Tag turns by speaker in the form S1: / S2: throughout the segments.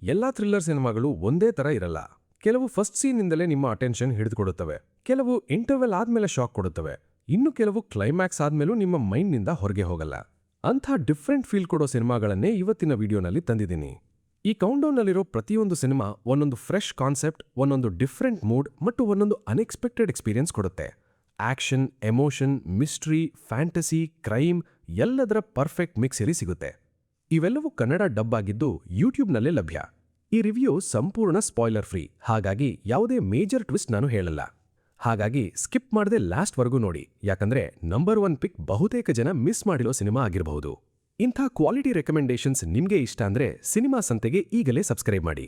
S1: ಎಲ್ಲಾ ಥ್ರಿಲ್ಲರ್ ಸಿನಿಮಾಗಳು ಒಂದೇ ತರ ಇರಲ್ಲ. ಕೆಲವು ಫಸ್ಟ್ ಸೀನ್ನಿಂದಲೇ ನಿಮ್ಮ ಅಟೆನ್ಷನ್ ಹಿಡಿದುಕೊಡುತ್ತವೆ. ಕೆಲವು ಇಂಟರ್ವೆಲ್ ಆದ್ಮೇಲೆ ಶಾಕ್ ಕೊಡುತ್ತವೆ. ಇನ್ನು ಕೆಲವು ಕ್ಲೈಮ್ಯಾಕ್ಸ್ ಆದ್ಮೇಲೂ ನಿಮ್ಮ ಮೈಂಡ್ನಿಂದ ಹೊರಗೆ ಹೋಗಲ್ಲ. ಅಂಥ ಡಿಫ್ರೆಂಟ್ ಫೀಲ್ ಕೊಡೋ ಸಿನಿಮಾಗಳನ್ನೇ ಇವತ್ತಿನ ವಿಡಿಯೋನಲ್ಲಿ ತಂದಿದ್ದೀನಿ. ಈ ಕೌಂಟ್ಡೌನ್ನಲ್ಲಿರೋ ಪ್ರತಿಯೊಂದು ಸಿನಿಮಾ ಒಂದೊಂದು ಫ್ರೆಶ್ ಕಾನ್ಸೆಪ್ಟ್, ಒಂದೊಂದು ಡಿಫ್ರೆಂಟ್ ಮೂಡ್ ಮತ್ತು ಒಂದೊಂದು ಅನ್ಎಕ್ಸ್ಪೆಕ್ಟೆಡ್ ಎಕ್ಸ್ಪೀರಿಯನ್ಸ್ ಕೊಡುತ್ತೆ. Action, emotion, mystery, fantasy, crime ಎಲ್ಲದರ ಪರ್ಫೆಕ್ಟ್ ಮಿಕ್ಸ್ ಇಲ್ಲಿ ಸಿಗುತ್ತೆ. ಇವೆಲ್ಲವೂ ಕನ್ನಡ ಡಬ್ ಆಗಿದ್ದು ಯೂಟ್ಯೂಬ್ನಲ್ಲೇ ಲಭ್ಯ. ಈ ರಿವ್ಯೂ ಸಂಪೂರ್ಣ ಸ್ಪಾಯ್ಲರ್ ಫ್ರೀ, ಹಾಗಾಗಿ ಯಾವುದೇ ಮೇಜರ್ ಟ್ವಿಸ್ಟ್ ನಾನು ಹೇಳಲ್ಲ. ಹಾಗಾಗಿ ಸ್ಕಿಪ್ ಮಾಡದೆ ಲಾಸ್ಟ್ವರೆಗೂ ನೋಡಿ, ಯಾಕಂದ್ರೆ ನಂಬರ್ 1 ಪಿಕ್ ಬಹುತೇಕ ಜನ ಮಿಸ್ ಮಾಡಿರೋ ಸಿನಿಮಾ ಆಗಿರಬಹುದು. ಇಂಥ ಕ್ವಾಲಿಟಿ ರೆಕಮೆಂಡೇಶನ್ಸ್ ನಿಮ್ಗೆ ಇಷ್ಟ ಅಂದ್ರೆ ಸಿನಿಮಾ ಸಂತೆಗೆ ಈಗಲೇ ಸಬ್ಸ್ಕ್ರೈಬ್ ಮಾಡಿ.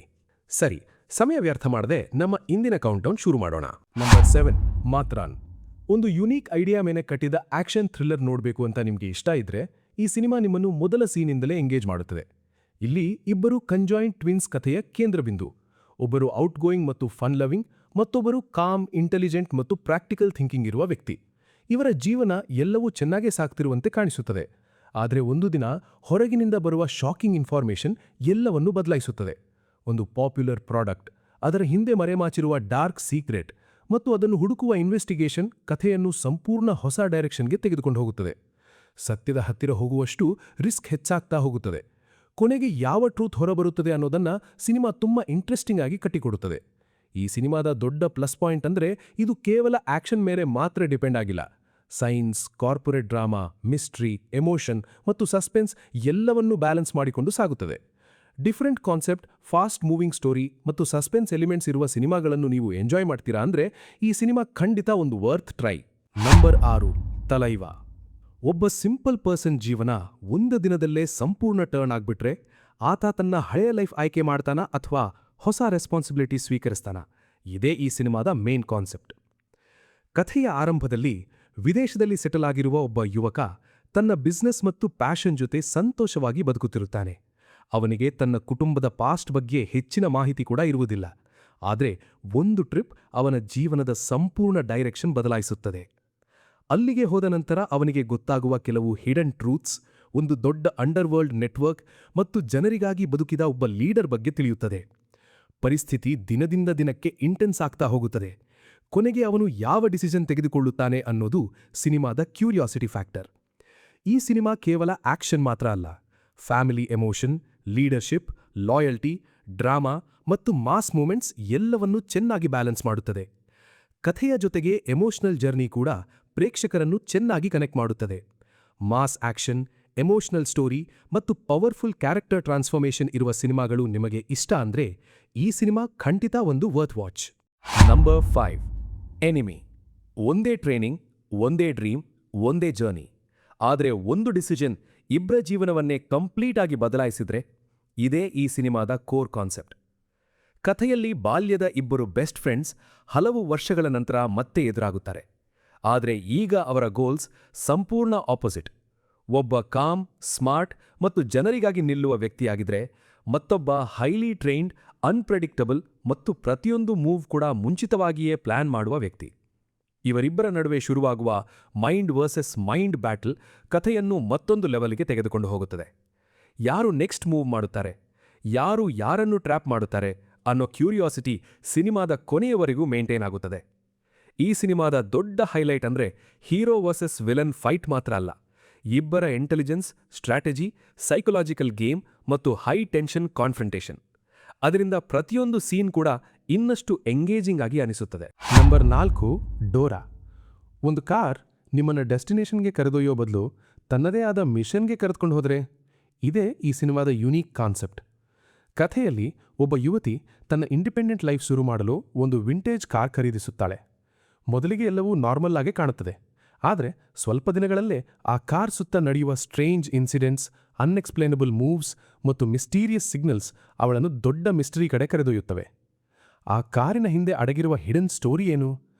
S1: ಸರಿ, ಸಮಯ ವ್ಯರ್ಥ ಮಾಡದೆ ನಮ್ಮ ಇಂದಿನ ಕೌಂಟ್ಡೌನ್ ಶುರು ಮಾಡೋಣ. ನಂಬರ್ 7, ಮಾತ್ರಾನ್. ಒಂದು ಯುನೀಕ್ ಐಡಿಯಾ ಮೇಲೆ ಕಟ್ಟಿದ ಆಕ್ಷನ್ ಥ್ರಿಲ್ಲರ್ ನೋಡಬೇಕು ಅಂತ ನಿಮ್ಗೆ ಇಷ್ಟ ಇದ್ರೆ ಈ ಸಿನಿಮಾ ನಿಮ್ಮನ್ನು ಮೊದಲ ಸೀನಿಂದಲೇ ಎಂಗೇಜ್ ಮಾಡುತ್ತದೆ. ಇಲ್ಲಿ ಇಬ್ಬರು ಕಂಜಾಯಿಂಟ್ ಟ್ವಿನ್ಸ್ ಕಥೆಯ ಕೇಂದ್ರಬಿಂದು. ಒಬ್ಬರು ಔಟ್ಗೋಯಿಂಗ್ ಮತ್ತು ಫನ್ ಲವಿಂಗ್, ಮತ್ತೊಬ್ಬರು ಕಾಮ್, ಇಂಟೆಲಿಜೆಂಟ್ ಮತ್ತು ಪ್ರಾಕ್ಟಿಕಲ್ ಥಿಂಕಿಂಗ್ ಇರುವ ವ್ಯಕ್ತಿ. ಇವರ ಜೀವನ ಎಲ್ಲವೂ ಚೆನ್ನಾಗೇ ಸಾಗ್ತಿರುವಂತೆ ಕಾಣಿಸುತ್ತದೆ. ಆದರೆ ಒಂದು ದಿನ ಹೊರಗಿನಿಂದ ಬರುವ ಶಾಕಿಂಗ್ ಇನ್ಫಾರ್ಮೇಷನ್ ಎಲ್ಲವನ್ನೂ ಬದಲಾಯಿಸುತ್ತದೆ. ಒಂದು ಪಾಪ್ಯುಲರ್ ಪ್ರಾಡಕ್ಟ್, ಅದರ ಹಿಂದೆ ಮರೆಮಾಚಿರುವ ಡಾರ್ಕ್ ಸೀಕ್ರೆಟ್ ಮತ್ತು ಅದನ್ನು ಹುಡುಕುವ ಇನ್ವೆಸ್ಟಿಗೇಷನ್ ಕಥೆಯನ್ನು ಸಂಪೂರ್ಣ ಹೊಸ ಡೈರೆಕ್ಷನ್ಗೆ ತೆಗೆದುಕೊಂಡು ಹೋಗುತ್ತದೆ. ಸತ್ಯದ ಹತ್ತಿರ ಹೋಗುವಷ್ಟು ರಿಸ್ಕ್ ಹೆಚ್ಚಾಗ್ತಾ ಹೋಗುತ್ತದೆ. ಕೊನೆಗೆ ಯಾವ ಟ್ರೂತ್ ಹೊರಬರುತ್ತದೆ ಅನ್ನೋದನ್ನ ಸಿನಿಮಾ ತುಂಬಾ ಇಂಟ್ರೆಸ್ಟಿಂಗ್ ಆಗಿ ಕಟ್ಟಿಕೊಡುತ್ತದೆ. ಈ ಸಿನಿಮಾದ ದೊಡ್ಡ ಪ್ಲಸ್ ಪಾಯಿಂಟ್ ಅಂದ್ರೆ ಇದು ಕೇವಲ ಆಕ್ಷನ್ ಮೇಲೆ ಮಾತ್ರ ಡಿಪೆಂಡ್ ಆಗಿಲ್ಲ. Science, corporate drama, mystery, emotion ಮತ್ತು ಸಸ್ಪೆನ್ಸ್ ಎಲ್ಲವನ್ನೂ ಬ್ಯಾಲೆನ್ಸ್ ಮಾಡಿಕೊಂಡು ಸಾಗುತ್ತದೆ. Different concept, fast moving story ಮತ್ತು ಸಸ್ಪೆನ್ಸ್ ಎಲಿಮೆಂಟ್ಸ್ ಇರುವ ಸಿನಿಮಾಗಳನ್ನು ನೀವು ಎಂಜಾಯ್ ಮಾಡ್ತೀರಾ ಅಂದ್ರೆ ಈ ಸಿನಿಮಾ ಖಂಡಿತ ಒಂದು ವರ್ತ್ ಟ್ರೈ. ನಂಬರ್ 6, ತಲೈವಾ. ಒಬ್ಬ ಸಿಂಪಲ್ ಪರ್ಸನ್ ಜೀವನ ಒಂದು ದಿನದಲ್ಲೇ ಸಂಪೂರ್ಣ ಟರ್ನ್ ಆಗ್ಬಿಟ್ರೆ ಆತ ತನ್ನ ಹಳೆಯ ಲೈಫ್ ಆಯ್ಕೆ ಮಾಡ್ತಾನ ಅಥವಾ ಹೊಸ ರೆಸ್ಪಾನ್ಸಿಬಿಲಿಟಿ ಸ್ವೀಕರಿಸ್ತಾನ? ಇದೇ ಈ ಸಿನಿಮಾದ ಮೇನ್ ಕಾನ್ಸೆಪ್ಟ್. ಕಥೆಯ ಆರಂಭದಲ್ಲಿ ವಿದೇಶದಲ್ಲಿ ಸೆಟಲ್ ಆಗಿರುವ ಒಬ್ಬ ಯುವಕ ತನ್ನ ಬಿಸ್ನೆಸ್ ಮತ್ತು ಪ್ಯಾಷನ್ ಜೊತೆ ಸಂತೋಷವಾಗಿ ಬದುಕುತ್ತಿರುತ್ತಾನೆ. ಅವನಿಗೆ ತನ್ನ ಕುಟುಂಬದ ಪಾಸ್ಟ್ ಬಗ್ಗೆ ಹೆಚ್ಚಿನ ಮಾಹಿತಿ ಕೂಡ ಇರುವುದಿಲ್ಲ. ಆದರೆ ಒಂದು ಟ್ರಿಪ್ ಅವನ ಜೀವನದ ಸಂಪೂರ್ಣ ಡೈರೆಕ್ಷನ್ ಬದಲಾಯಿಸುತ್ತದೆ. ಅಲ್ಲಿಗೆ ಹೋದ ನಂತರ ಅವನಿಗೆ ಗೊತ್ತಾಗುವ ಕೆಲವು ಹಿಡನ್ ಟ್ರೂತ್ಸ್, ಒಂದು ದೊಡ್ಡ ಅಂಡರ್ವರ್ಲ್ಡ್ ನೆಟ್ವರ್ಕ್ ಮತ್ತು ಜನರಿಗಾಗಿ ಬದುಕಿದ ಒಬ್ಬ ಲೀಡರ್ ಬಗ್ಗೆ ತಿಳಿಯುತ್ತದೆ. ಪರಿಸ್ಥಿತಿ ದಿನದಿಂದ ದಿನಕ್ಕೆ ಇಂಟೆನ್ಸ್ ಆಗ್ತಾ ಹೋಗುತ್ತದೆ. ಕೊನೆಗೆ ಅವನು ಯಾವ ಡಿಸಿಷನ್ ತೆಗೆದುಕೊಳ್ಳುತ್ತಾನೆ ಅನ್ನೋದು ಸಿನಿಮಾದ ಕ್ಯೂರಿಯಾಸಿಟಿ ಫ್ಯಾಕ್ಟರ್. ಈ ಸಿನಿಮಾ ಕೇವಲ ಆಕ್ಷನ್ ಮಾತ್ರ ಅಲ್ಲ, family emotion, leadership, loyalty, drama ಮತ್ತು ಮಾಸ್ ಮೂಮೆಂಟ್ಸ್ ಎಲ್ಲವನ್ನೂ ಚೆನ್ನಾಗಿ ಬ್ಯಾಲೆನ್ಸ್ ಮಾಡುತ್ತದೆ. ಕಥೆಯ ಜೊತೆಗೆ ಎಮೋಷನಲ್ ಜರ್ನಿ ಕೂಡ ಪ್ರೇಕ್ಷಕರನ್ನು ಚೆನ್ನಾಗಿ ಕನೆಕ್ಟ್ ಮಾಡುತ್ತದೆ. ಮಾಸ್ ಆಕ್ಷನ್, ಎಮೋಷನಲ್ ಸ್ಟೋರಿ ಮತ್ತು ಪವರ್ಫುಲ್ ಕ್ಯಾರೆಕ್ಟರ್ ಟ್ರಾನ್ಸ್ಫಾರ್ಮೇಷನ್ ಇರುವ ಸಿನಿಮಾಗಳು ನಿಮಗೆ ಇಷ್ಟ ಅಂದ್ರೆ ಈ ಸಿನಿಮಾ ಖಂಡಿತ ಒಂದು ವರ್ತ್ ವಾಚ್. Number 5, enemy. ಒಂದೇ ಟ್ರೈನಿಂಗ್, ಒಂದೇ ಡ್ರೀಮ್, ಒಂದೇ ಜರ್ನಿ. ಆದರೆ ಒಂದು ಡಿಸಿಷನ್ ಇಬ್ಬರ ಜೀವನವನ್ನೇ ಕಂಪ್ಲೀಟ್ ಆಗಿ ಬದಲಾಯಿಸಿದ್ರೆ ಇದೇ ಈ ಸಿನಿಮಾದ ಕೋರ್ ಕಾನ್ಸೆಪ್ಟ್. ಕಥೆಯಲ್ಲಿ ಬಾಲ್ಯದ ಇಬ್ಬರು ಬೆಸ್ಟ್ ಫ್ರೆಂಡ್ಸ್ ಹಲವು ವರ್ಷಗಳ ನಂತರ ಮತ್ತೆ ಎದುರಾಗುತ್ತಾರೆ. ಆದರೆ ಈಗ ಅವರ ಗೋಲ್ಸ್ ಸಂಪೂರ್ಣ ಆಪೋಸಿಟ್. ಒಬ್ಬ ಕಾಮ್, ಸ್ಮಾರ್ಟ್ ಮತ್ತು ಜನರಿಗಾಗಿ ನಿಲ್ಲುವ ವ್ಯಕ್ತಿಯಾಗಿದ್ರೆ ಮತ್ತೊಬ್ಬ ಹೈಲಿ ಟ್ರೈನ್ಡ್, ಅನ್ಪ್ರೆಡಿಕ್ಟಬಲ್ ಮತ್ತು ಪ್ರತಿಯೊಂದು ಮೂವ್ ಕೂಡ ಮುಂಚಿತವಾಗಿಯೇ ಪ್ಲಾನ್ ಮಾಡುವ ವ್ಯಕ್ತಿ. ಇವರಿಬ್ಬರ ನಡುವೆ ಶುರುವಾಗುವ ಮೈಂಡ್ ವರ್ಸಸ್ ಮೈಂಡ್ ಬ್ಯಾಟಲ್ ಕಥೆಯನ್ನು ಮತ್ತೊಂದು ಲೆವೆಲ್ಗೆ ತೆಗೆದುಕೊಂಡು ಹೋಗುತ್ತದೆ. ಯಾರು ನೆಕ್ಸ್ಟ್ ಮೂವ್ ಮಾಡುತ್ತಾರೆ, ಯಾರು ಯಾರನ್ನು ಟ್ರ್ಯಾಪ್ ಮಾಡುತ್ತಾರೆ ಅನ್ನೋ ಕ್ಯೂರಿಯಾಸಿಟಿ ಸಿನಿಮಾದ ಕೊನೆಯವರೆಗೂ ಮೇಂಟೈನ್ ಆಗುತ್ತದೆ. ಈ ಸಿನಿಮಾದ ದೊಡ್ಡ ಹೈಲೈಟ್ ಅಂದ್ರೆ ಹೀರೋ ವರ್ಸಸ್ ವಿಲನ್ ಫೈಟ್ ಮಾತ್ರ ಅಲ್ಲ, ಇಬ್ಬರ ಇಂಟೆಲಿಜೆನ್ಸ್, ಸ್ಟ್ರಾಟಜಿ, ಸೈಕೊಲಾಜಿಕಲ್ ಗೇಮ್ ಮತ್ತು ಹೈ ಟೆನ್ಷನ್ ಕಾನ್ಫ್ರಂಟೇಷನ್. ಅದರಿಂದ ಪ್ರತಿಯೊಂದು ಸೀನ್ ಕೂಡ ಇನ್ನಷ್ಟು ಎಂಗೇಜಿಂಗ್ ಆಗಿ ಅನಿಸುತ್ತದೆ. Number 4, Dora. ಒಂದು ಕಾರ್ ನಿಮ್ಮನ್ನ ಡೆಸ್ಟಿನೇಷನ್ಗೆ ಕರೆದೊಯ್ಯೋ ಬದಲು ತನ್ನದೇ ಆದ ಮಿಷನ್ಗೆ ಕರೆದುಕೊಂಡು ಹೋದರೆ ಇದೇ ಈ ಸಿನಿಮಾದ ಯುನೀಕ್ ಕಾನ್ಸೆಪ್ಟ್. ಕಥೆಯಲ್ಲಿ ಒಬ್ಬ ಯುವತಿ ತನ್ನ ಇಂಡಿಪೆಂಡೆಂಟ್ ಲೈಫ್ ಶುರು ಮಾಡಲು ಒಂದು ವಿಂಟೇಜ್ ಕಾರ್ ಖರೀದಿಸುತ್ತಾಳೆ. ಮೊದಲಿಗೆ ಎಲ್ಲವೂ ನಾರ್ಮಲ್ ಆಗಿ ಕಾಣುತ್ತದೆ. ಆದರೆ ಸ್ವಲ್ಪ ದಿನಗಳಲ್ಲೇ ಆ ಕಾರ್ ಸುತ್ತ ನಡೆಯುವ ಸ್ಟ್ರೇಂಜ್ ಇನ್ಸಿಡೆಂಟ್ಸ್, ಅನ್ಎಕ್ಸ್ಪ್ಲೇನಬಲ್ ಮೂವ್ಸ್ ಮತ್ತು ಮಿಸ್ಟೀರಿಯಸ್ ಸಿಗ್ನಲ್ಸ್ ಅವಳನ್ನು ದೊಡ್ಡ ಮಿಸ್ಟರಿ ಕಡೆ ಕರೆದೊಯ್ಯುತ್ತವೆ. ಆ ಕಾರಿನ ಹಿಂದೆ ಅಡಗಿರುವ ಹಿಡನ್ ಸ್ಟೋರಿ ಏನು?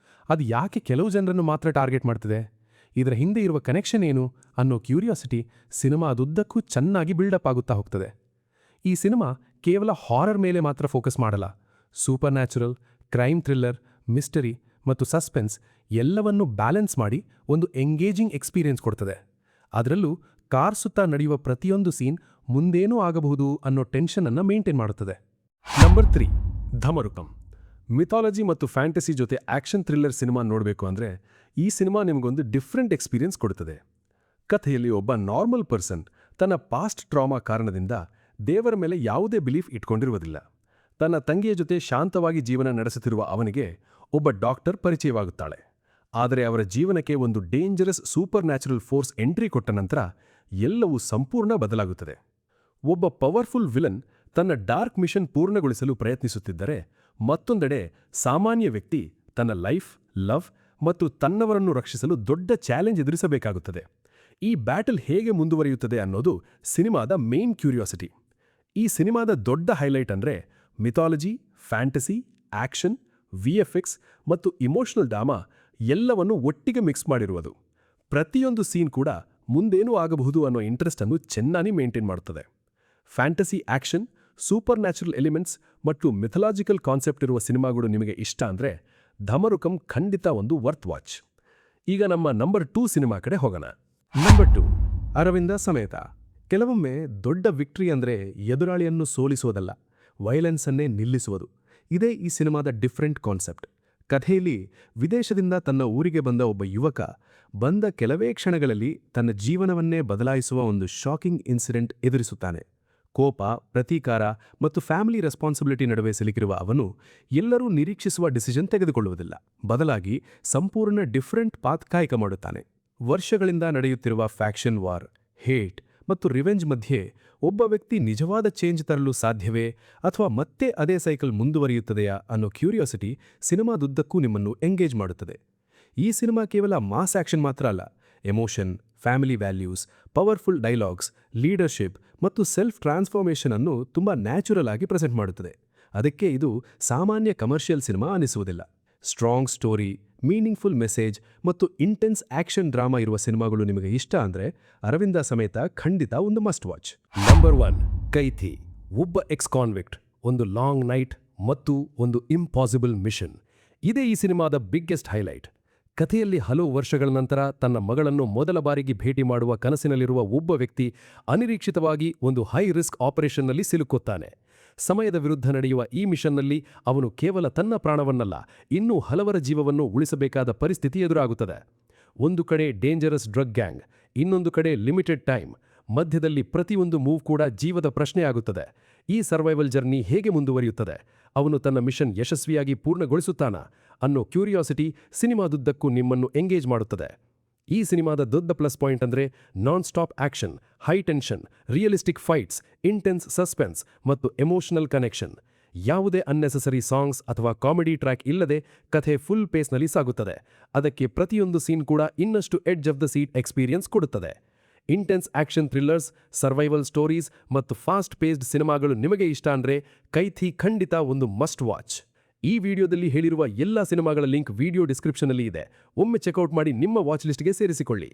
S1: ಅದು ಯಾಕೆ ಕೆಲವು ಜನರನ್ನು ಮಾತ್ರ ಟಾರ್ಗೆಟ್ ಮಾಡ್ತಿದೆ? ಇದರ ಹಿಂದೆ ಇರುವ ಕನೆಕ್ಷನ್ ಏನು ಅನ್ನೋ ಕ್ಯೂರಿಯಾಸಿಟಿ ಸಿನಿಮಾದುದ್ದಕ್ಕೂ ಚೆನ್ನಾಗಿ ಬಿಲ್ಡಪ್ ಆಗುತ್ತಾ ಹೋಗ್ತದೆ. ಈ ಸಿನಿಮಾ ಕೇವಲ ಹಾರರ್ ಮೇಲೆ ಮಾತ್ರ ಫೋಕಸ್ ಮಾಡಲ್ಲ. Super natural, crime thriller, mystery ಮತ್ತು ಸಸ್ಪೆನ್ಸ್ ಎಲ್ಲವನ್ನೂ ಬ್ಯಾಲೆನ್ಸ್ ಮಾಡಿ ಒಂದು ಎಂಗೇಜಿಂಗ್ ಎಕ್ಸ್ಪೀರಿಯನ್ಸ್ ಕೊಡ್ತದೆ. ಅದರಲ್ಲೂ ಕಾರ್ ಸುತ್ತ ನಡೆಯುವ ಪ್ರತಿಯೊಂದು ಸೀನ್ ಮುಂದೇನೂ ಆಗಬಹುದು ಅನ್ನೋ ಟೆನ್ಷನ್ ಅನ್ನು ಮೇಂಟೈನ್ ಮಾಡುತ್ತದೆ. ನಂಬರ್ 3 ಧಮರುಕಂ. ಮಿಥಾಲಜಿ ಮತ್ತು ಫ್ಯಾಂಟಸಿ ಜೊತೆ ಆಕ್ಷನ್ ಥ್ರಿಲ್ಲರ್ ಸಿನಿಮಾ ನೋಡಬೇಕು ಅಂದರೆ ಈ ಸಿನಿಮಾ ನಿಮಗೊಂದು ಡಿಫ್ರೆಂಟ್ ಎಕ್ಸ್ಪೀರಿಯನ್ಸ್ ಕೊಡುತ್ತದೆ. ಕಥೆಯಲ್ಲಿ ಒಬ್ಬ ನಾರ್ಮಲ್ ಪರ್ಸನ್ ತನ್ನ ಪಾಸ್ಟ್ ಟ್ರಾಮಾ ಕಾರಣದಿಂದ ದೇವರ ಮೇಲೆ ಯಾವುದೇ ಬಿಲೀಫ್ ಇಟ್ಕೊಂಡಿರುವುದಿಲ್ಲ. ತನ್ನ ತಂಗಿಯ ಜೊತೆ ಶಾಂತವಾಗಿ ಜೀವನ ನಡೆಸುತ್ತಿರುವ ಅವನಿಗೆ ಒಬ್ಬ ಡಾಕ್ಟರ್ ಪರಿಚಯವಾಗುತ್ತಾಳೆ. ಆದರೆ ಅವರ ಜೀವನಕ್ಕೆ ಒಂದು dangerous super natural force entry ಕೊಟ್ಟ ನಂತರ ಎಲ್ಲವೂ ಸಂಪೂರ್ಣ ಬದಲಾಗುತ್ತದೆ. ಒಬ್ಬ ಪವರ್ಫುಲ್ ವಿಲನ್ ತನ್ನ ಡಾರ್ಕ್ ಮಿಷನ್ ಪೂರ್ಣಗೊಳಿಸಲು ಪ್ರಯತ್ನಿಸುತ್ತಿದ್ದರೆ, ಮತ್ತೊಂದೆಡೆ ಸಾಮಾನ್ಯ ವ್ಯಕ್ತಿ ತನ್ನ ಲೈಫ್, ಲವ್ ಮತ್ತು ತನ್ನವರನ್ನು ರಕ್ಷಿಸಲು ದೊಡ್ಡ ಚಾಲೆಂಜ್ ಎದುರಿಸಬೇಕಾಗುತ್ತದೆ. ಈ ಬ್ಯಾಟಲ್ ಹೇಗೆ ಮುಂದುವರಿಯುತ್ತದೆ ಅನ್ನೋದು ಸಿನಿಮಾದ ಮೇನ್ ಕ್ಯೂರಿಯಾಸಿಟಿ. ಈ ಸಿನಿಮಾದ ದೊಡ್ಡ ಹೈಲೈಟ್ ಅಂದ್ರೆ ಮಿಥಾಲಜಿ, ಫ್ಯಾಂಟಸಿ, ಆಕ್ಷನ್, ವಿಎಫ್ಎಕ್ಸ್ ಮತ್ತು ಇಮೋಷನಲ್ ಡ್ರಾಮಾ ಎಲ್ಲವನ್ನೂ ಒಟ್ಟಿಗೆ ಮಿಕ್ಸ್ ಮಾಡಿರುವುದು. ಪ್ರತಿಯೊಂದು ಸೀನ್ ಕೂಡ ಮುಂದೇನೂ ಆಗಬಹುದು ಅನ್ನೋ ಇಂಟ್ರೆಸ್ಟ್ ಅನ್ನು ಚೆನ್ನಾಗಿ ಮೇಂಟೈನ್ ಮಾಡುತ್ತದೆ. Fantasy, action, super natural elements ಮತ್ತು ಮಿಥಲಾಜಿಕಲ್ ಕಾನ್ಸೆಪ್ಟ್ ಇರುವ ಸಿನಿಮಾಗಳು ನಿಮಗೆ ಇಷ್ಟ ಅಂದ್ರೆ ಧಮರುಕಂ ಖಂಡಿತ ಒಂದು ವರ್ತ್ ವಾಚ್. ಈಗ ನಮ್ಮ ನಂಬರ್ 2 ಸಿನಿಮಾ ಕಡೆ ಹೋಗೋಣ. ನಂಬರ್ 2 ಅರವಿಂದ ಸಮೇತ. ಕೆಲವೊಮ್ಮೆ ದೊಡ್ಡ ವಿಕ್ಟ್ರಿ ಅಂದ್ರೆ ಎದುರಾಳಿಯನ್ನು ಸೋಲಿಸುವುದಲ್ಲ, ವೈಲೆನ್ಸ್ ಅನ್ನೇ ನಿಲ್ಲಿಸುವುದು. ಇದೇ ಈ ಸಿನಿಮಾದ ಡಿಫರೆಂಟ್ ಕಾನ್ಸೆಪ್ಟ್. ಕಥೆಯಲ್ಲಿ ವಿದೇಶದಿಂದ ತನ್ನ ಊರಿಗೆ ಬಂದ ಒಬ್ಬ ಯುವಕ ಬಂದ ಕೆಲವೇ ಕ್ಷಣಗಳಲ್ಲಿ ತನ್ನ ಜೀವನವನ್ನೇ ಬದಲಾಯಿಸುವ ಒಂದು ಶಾಕಿಂಗ್ ಇನ್ಸಿಡೆಂಟ್ ಎದುರಿಸುತ್ತಾನೆ. ಕೋಪ, ಪ್ರತೀಕಾರ ಮತ್ತು ಫ್ಯಾಮಿಲಿ ರೆಸ್ಪಾನ್ಸಿಬಿಲಿಟಿ ನಡುವೆ ಸಿಲುಕಿರುವ ಅವನು ಎಲ್ಲರೂ ನಿರೀಕ್ಷಿಸುವ ಡಿಸಿಷನ್ ತೆಗೆದುಕೊಳ್ಳುವುದಿಲ್ಲ. ಬದಲಾಗಿ ಸಂಪೂರ್ಣ ಡಿಫರೆಂಟ್ ಪಾತ್ ಕಾಯ್ಕ ಮಾಡುತ್ತಾನೆ. ವರ್ಷಗಳಿಂದ ನಡೆಯುತ್ತಿರುವ ಫ್ಯಾಕ್ಷನ್ ವಾರ್, ಹೇಟ್ ಮತ್ತು ರಿವೆಂಜ್ ಮಧ್ಯೆ ಒಬ್ಬ ವ್ಯಕ್ತಿ ನಿಜವಾದ ಚೇಂಜ್ ತರಲು ಸಾಧ್ಯವೇ ಅಥವಾ ಮತ್ತೆ ಅದೇ ಸೈಕಲ್ ಮುಂದುವರಿಯುತ್ತದೆಯಾ ಅನ್ನೋ ಕ್ಯೂರಿಯಾಸಿಟಿ ಸಿನಿಮಾದುದ್ದಕ್ಕೂ ನಿಮ್ಮನ್ನು ಎಂಗೇಜ್ ಮಾಡುತ್ತದೆ. ಈ ಸಿನಿಮಾ ಕೇವಲ ಮಾಸ್ ಆಕ್ಷನ್ ಮಾತ್ರ ಅಲ್ಲ, emotion, family values, powerful dialogues, leadership ಮತ್ತು ಸೆಲ್ಫ್ ಟ್ರಾನ್ಸ್ಫಾರ್ಮೇಷನ್ ಅನ್ನು ತುಂಬಾ ನ್ಯಾಚುರಲ್ ಆಗಿ ಪ್ರೆಸೆಂಟ್ ಮಾಡುತ್ತದೆ. ಅದಕ್ಕೆ ಇದು ಸಾಮಾನ್ಯ ಕಮರ್ಷಿಯಲ್ ಸಿನಿಮಾ ಅನಿಸುವುದಿಲ್ಲ. ಸ್ಟ್ರಾಂಗ್ ಸ್ಟೋರಿ, ಮೀನಿಂಗ್ಫುಲ್ ಮೆಸೇಜ್ ಮತ್ತು ಇಂಟೆನ್ಸ್ ಆಕ್ಷನ್ ಡ್ರಾಮಾ ಇರುವ ಸಿನಿಮಾಗಳು ನಿಮಗೆ ಇಷ್ಟ ಅಂದ್ರೆ ಅರವಿಂದ ಸಮೇತ ಖಂಡಿತ ಒಂದು ಮಸ್ಟ್ ವಾಚ್. ನಂಬರ್ 1 ಕೈಥಿ. ಒಬ್ಬ ಎಕ್ಸ್ ಕಾನ್ವಿಕ್ಟ್, ಒಂದು ಲಾಂಗ್ ನೈಟ್ ಮತ್ತು ಒಂದು ಇಂಪಾಸಿಬಲ್ ಮಿಷನ್. ಇದೇ ಈ ಸಿನಿಮಾದ ಬಿಗ್ಗೆಸ್ಟ್ ಹೈಲೈಟ್. ಕಥೆಯಲ್ಲಿ ಹಲವು ವರ್ಷಗಳ ನಂತರ ತನ್ನ ಮಗಳನ್ನು ಮೊದಲ ಬಾರಿಗೆ ಭೇಟಿ ಮಾಡುವ ಕನಸಿನಲ್ಲಿರುವ ಒಬ್ಬ ವ್ಯಕ್ತಿ ಅನಿರೀಕ್ಷಿತವಾಗಿ ಒಂದು ಹೈ ರಿಸ್ಕ್ ಆಪರೇಷನ್ನಲ್ಲಿ ಸಿಲುಕುತ್ತಾನೆ. ಸಮಯದ ವಿರುದ್ಧ ನಡೆಯುವ ಈ ಮಿಷನ್ನಲ್ಲಿ ಅವನು ಕೇವಲ ತನ್ನ ಪ್ರಾಣವನ್ನಲ್ಲ, ಇನ್ನೂ ಹಲವರ ಜೀವವನ್ನು ಉಳಿಸಬೇಕಾದ ಪರಿಸ್ಥಿತಿ ಎದುರಾಗುತ್ತದೆ. ಒಂದು ಕಡೆ ಡೇಂಜರಸ್ ಡ್ರಗ್ ಗ್ಯಾಂಗ್, ಇನ್ನೊಂದು ಕಡೆ ಲಿಮಿಟೆಡ್ ಟೈಮ್. ಮಧ್ಯದಲ್ಲಿ ಪ್ರತಿಯೊಂದು ಮೂವ್ ಕೂಡ ಜೀವದ ಪ್ರಶ್ನೆಯಾಗುತ್ತದೆ. ಈ ಸರ್ವೈವಲ್ ಜರ್ನಿ ಹೇಗೆ ಮುಂದುವರಿಯುತ್ತದೆ, ಅವನು ತನ್ನ ಮಿಷನ್ ಯಶಸ್ವಿಯಾಗಿ ಪೂರ್ಣಗೊಳಿಸುತ್ತಾನಾ ಅನ್ನೋ ಕ್ಯೂರಿಯಾಸಿಟಿ ಸಿನಿಮಾದುದ್ದಕ್ಕೂ ನಿಮ್ಮನ್ನು ಎಂಗೇಜ್ ಮಾಡುತ್ತದೆ. ಈ ಸಿನಿಮಾದ ದೊಡ್ಡ ಪ್ಲಸ್ ಪಾಯಿಂಟ್ ಅಂದ್ರೆ non stop action, high tension, realistic fights, intense suspense ಮತ್ತು ಎಮೋಷನಲ್ ಕನೆಕ್ಷನ್. ಯಾವುದೇ ಅನ್ನೆಸೆಸರಿ ಸಾಂಗ್ಸ್ ಅಥವಾ ಕಾಮಿಡಿ ಟ್ರ್ಯಾಕ್ ಇಲ್ಲದೆ ಕಥೆ ಫುಲ್ ಪೇಸ್ನಲ್ಲಿ ಸಾಗುತ್ತದೆ. ಅದಕ್ಕೆ ಪ್ರತಿಯೊಂದು ಸೀನ್ ಕೂಡ ಇನ್ನಷ್ಟು edge of the seat experience ಕೊಡುತ್ತದೆ. Intense action thrillers, survival stories ಮತ್ತು ಫಾಸ್ಟ್ ಪೇಸ್ಡ್ ಸಿನಿಮಾಗಳು ನಿಮಗೆ ಇಷ್ಟ ಅಂದ್ರೆ ಕೈಥಿ ಖಂಡಿತ ಒಂದು ಮಸ್ಟ್ ವಾಚ್. ಈ ವಿಡಿಯೋದಲ್ಲಿ ಹೇಳಿರುವ ಎಲ್ಲ ಸಿನಿಮಾಗಳ ಲಿಂಕ್ ವಿಡಿಯೋ ಡಿಸ್ಕ್ರಿಪ್ಷನ್ನಲ್ಲಿ ಇದೆ. ಒಮ್ಮೆ ಚೆಕ್ಔಟ್ ಮಾಡಿ ನಿಮ್ಮ ವಾಚ್ ಲಿಸ್ಟ್ಗೆ ಸೇರಿಸಿಕೊಳ್ಳಿ.